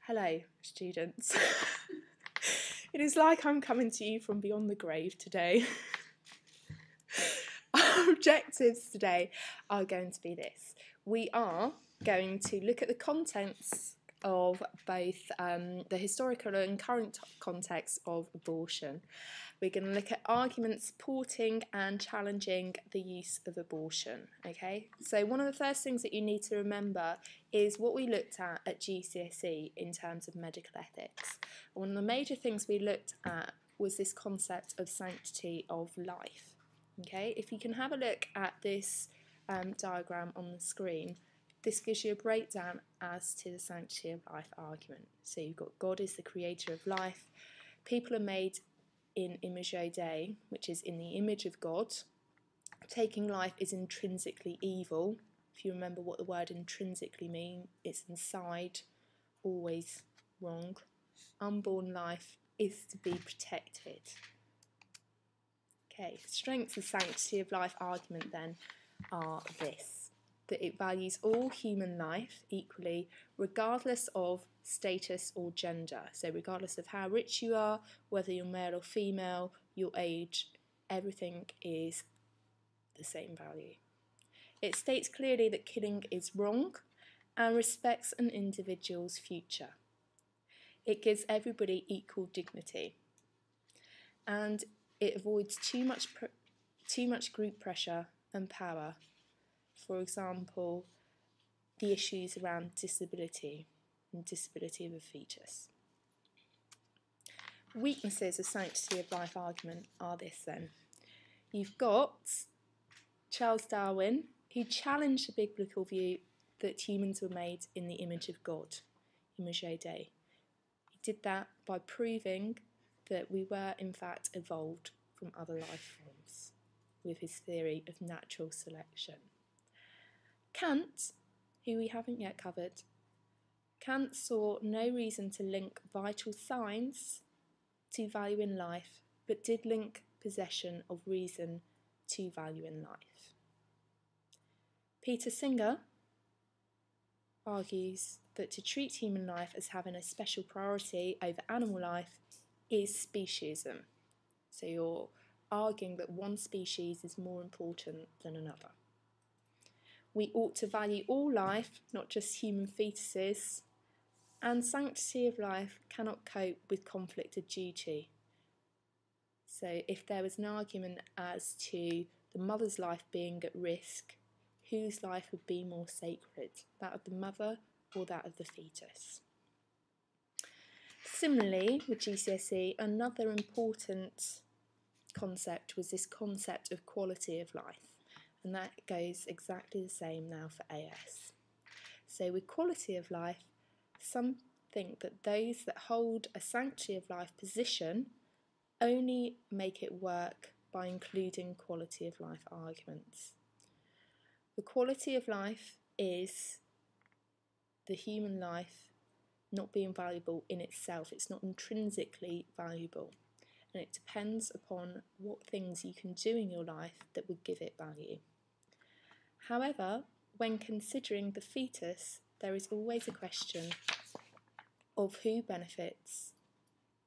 Hello, students. It is like I'm coming to you from beyond the grave today. Our objectives today are going to be this. We are going to look at the contents of both the historical and current context of abortion. We're going to look at arguments supporting and challenging the use of abortion. Okay, so one of the first things that you need to remember is what we looked at GCSE in terms of medical ethics. One of the major things we looked at was this concept of sanctity of life. Okay, if you can have a look at this diagram on the screen, this gives you a breakdown as to the sanctity of life argument. So you've got God is the creator of life, people are made in imago Dei, which is in the image of God. Taking life is intrinsically evil. If you remember what the word intrinsically means, it's inside, always wrong. Unborn life is to be protected. Okay, strengths of sanctity of life argument then are this: that it values all human life equally, regardless of status or gender. So regardless of how rich you are, whether you're male or female, your age, everything is the same value. It states clearly that killing is wrong and respects an individual's future. It gives everybody equal dignity, and it avoids too much group pressure and power. For example, the issues around disability and disability of a fetus. Weaknesses of sanctity of life argument are this then. You've got Charles Darwin, who challenged the biblical view that humans were made in the image of God, imago Dei. He did that by proving that we were in fact evolved from other life forms with his theory of natural selection. Kant, who we haven't yet covered, Kant saw no reason to link vital signs to value in life, but did link possession of reason to value in life. Peter Singer argues that to treat human life as having a special priority over animal life is speciesism. So you're arguing that one species is more important than another. We ought to value all life, not just human fetuses, and sanctity of life cannot cope with conflict of duty. So if there was an argument as to the mother's life being at risk, whose life would be more sacred, that of the mother or that of the fetus? Similarly, with GCSE, another important concept was this concept of quality of life, and that goes exactly the same now for AS. So with quality of life, some think that those that hold a sanctity of life position only make it work by including quality of life arguments. The quality of life is the human life not being valuable in itself. It's not intrinsically valuable, and it depends upon what things you can do in your life that would give it value. However, when considering the fetus, there is always a question of who benefits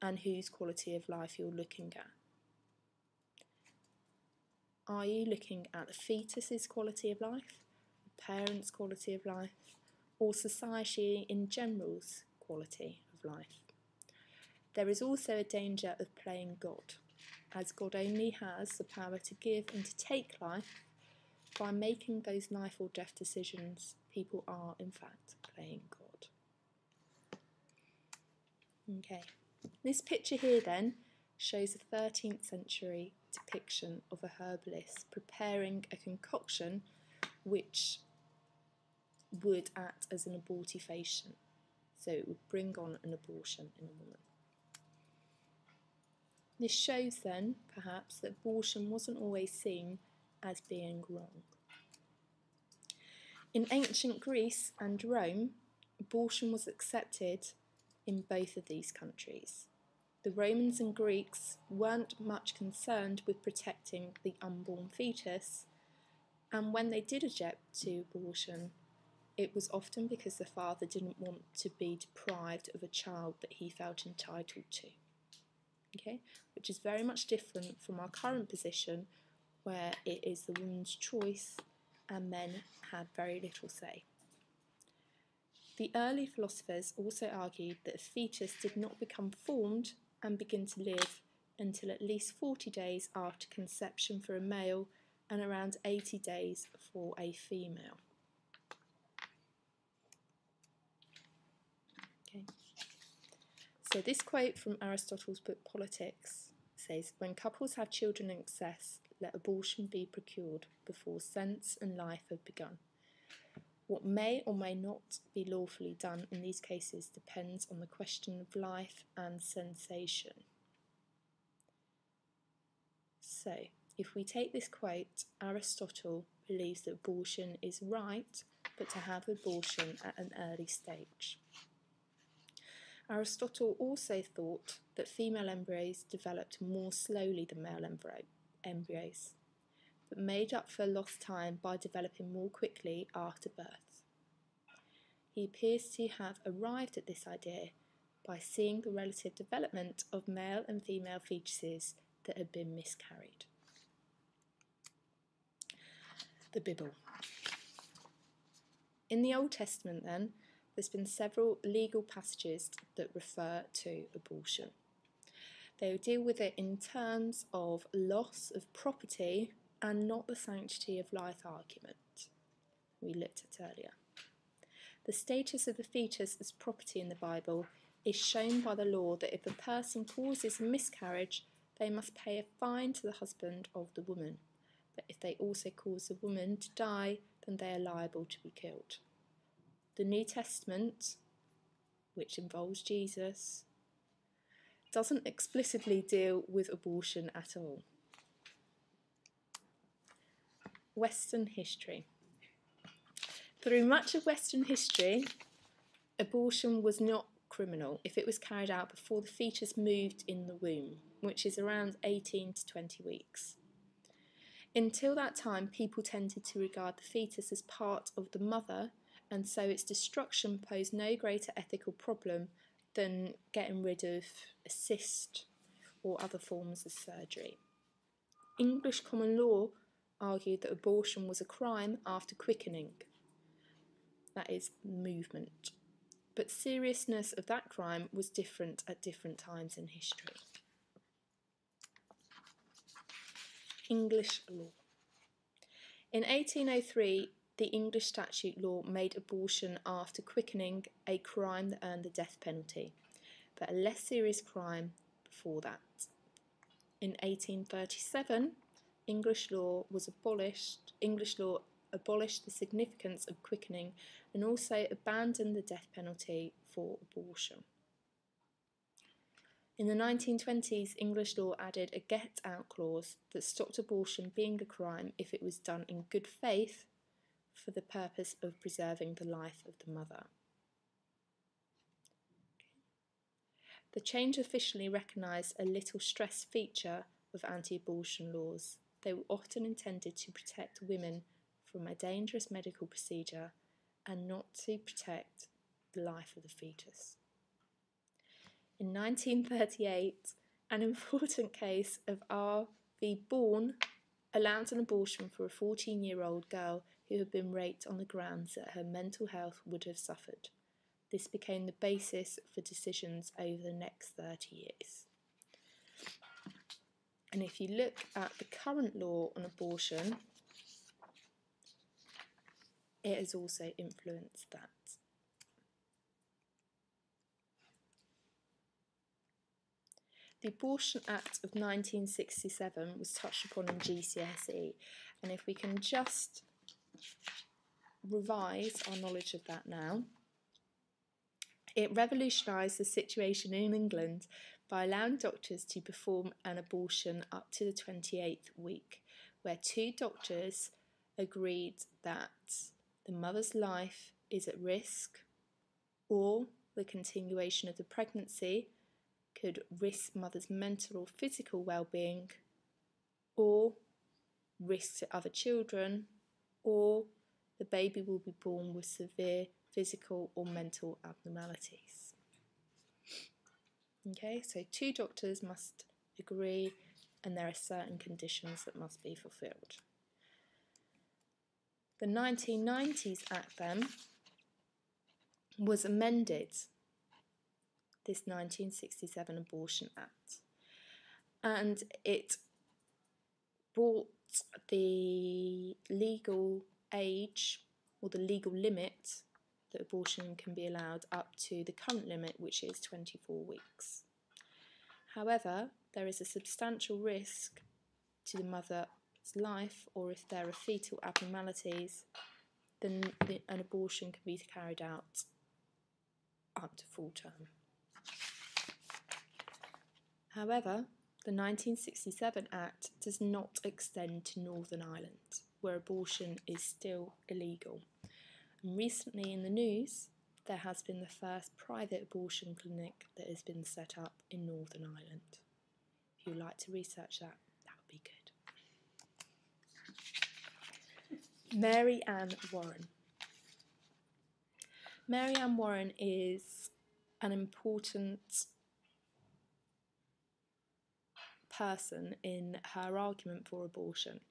and whose quality of life you're looking at. Are you looking at the fetus's quality of life, the parent's quality of life, or society in general's quality of life? There is also a danger of playing God, as God only has the power to give and to take life. By making those life or death decisions, people are in fact playing God. Okay, this picture here then shows a 13th century depiction of a herbalist preparing a concoction which would act as an abortifacient, so it would bring on an abortion in a woman. This shows then, perhaps, that abortion wasn't always seen as being wrong. In ancient Greece and Rome, abortion was accepted in both of these countries. The Romans and Greeks weren't much concerned with protecting the unborn fetus, and when they did object to abortion, it was often because the father didn't want to be deprived of a child that he felt entitled to. Okay, which is very much different from our current position, where it is the woman's choice and men had very little say. The early philosophers also argued that a fetus did not become formed and begin to live until at least 40 days after conception for a male and around 80 days for a female. Okay. So this quote from Aristotle's book Politics says, "When couples have children in excess, let abortion be procured before sense and life have begun. What may or may not be lawfully done in these cases depends on the question of life and sensation." So, if we take this quote, Aristotle believes that abortion is right, but to have abortion at an early stage. Aristotle also thought that female embryos developed more slowly than male embryos, but made up for lost time by developing more quickly after birth. He appears to have arrived at this idea by seeing the relative development of male and female fetuses that had been miscarried. The Bible. In the Old Testament, then, there's been several legal passages that refer to abortion. They deal with it in terms of loss of property and not the sanctity of life argument we looked at earlier. The status of the fetus as property in the Bible is shown by the law that if a person causes a miscarriage, they must pay a fine to the husband of the woman. But if they also cause the woman to die, then they are liable to be killed. The New Testament, which involves Jesus, doesn't explicitly deal with abortion at all. Western history. Through much of Western history, abortion was not criminal if it was carried out before the fetus moved in the womb, which is around 18 to 20 weeks. Until that time, people tended to regard the fetus as part of the mother, and so its destruction posed no greater ethical problem than getting rid of a cyst or other forms of surgery. English common law argued that abortion was a crime after quickening, that is, movement. But seriousness of that crime was different at different times in history. English law. In 1803, the English statute law made abortion after quickening a crime that earned the death penalty, but a less serious crime before that. In 1837, English law abolished the significance of quickening and also abandoned the death penalty for abortion. In the 1920s, English law added a get-out clause that stopped abortion being a crime if it was done in good faith for the purpose of preserving the life of the mother. The change officially recognised a little stress feature of anti-abortion laws. They were often intended to protect women from a dangerous medical procedure and not to protect the life of the fetus. In 1938, an important case of R.V. Bourne allowed an abortion for a 14-year-old girl who had been raped on the grounds that her mental health would have suffered. This became the basis for decisions over the next 30 years. And if you look at the current law on abortion, it has also influenced that. The Abortion Act of 1967 was touched upon in GCSE, and if we can just revise our knowledge of that now, it revolutionised the situation in England by allowing doctors to perform an abortion up to the 28th week, where two doctors agreed that the mother's life is at risk or the continuation of the pregnancy could risk mother's mental or physical well-being, or risk to other children, or the baby will be born with severe physical or mental abnormalities. Okay, so 2 doctors must agree, and there are certain conditions that must be fulfilled. The 1990s Act then was amended, this 1967 Abortion Act, and it brought the legal age or the legal limit that abortion can be allowed up to the current limit, which is 24 weeks. However, there is a substantial risk to the mother's life, or if there are fetal abnormalities, then an abortion can be carried out up to full term. However, the 1967 Act does not extend to Northern Ireland, where abortion is still illegal. And recently in the news, there has been the first private abortion clinic that has been set up in Northern Ireland. If you'd like to research that, that would be good. Mary Ann Warren. Mary Ann Warren is an important person in her argument for abortion.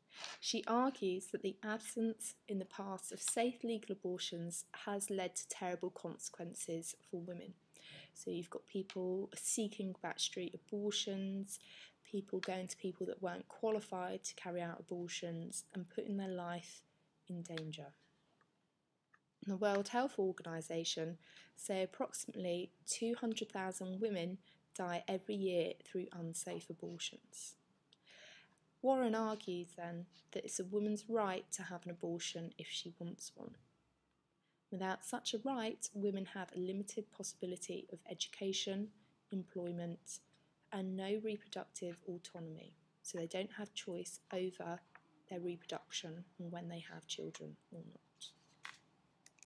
She argues that the absence in the past of safe legal abortions has led to terrible consequences for women. So you've got people seeking backstreet abortions, people going to people that weren't qualified to carry out abortions and putting their life in danger. The World Health Organization say approximately 200,000 women die every year through unsafe abortions. Warren argues then that it's a woman's right to have an abortion if she wants one. Without such a right, women have a limited possibility of education, employment, and no reproductive autonomy, so they don't have choice over their reproduction and when they have children or not.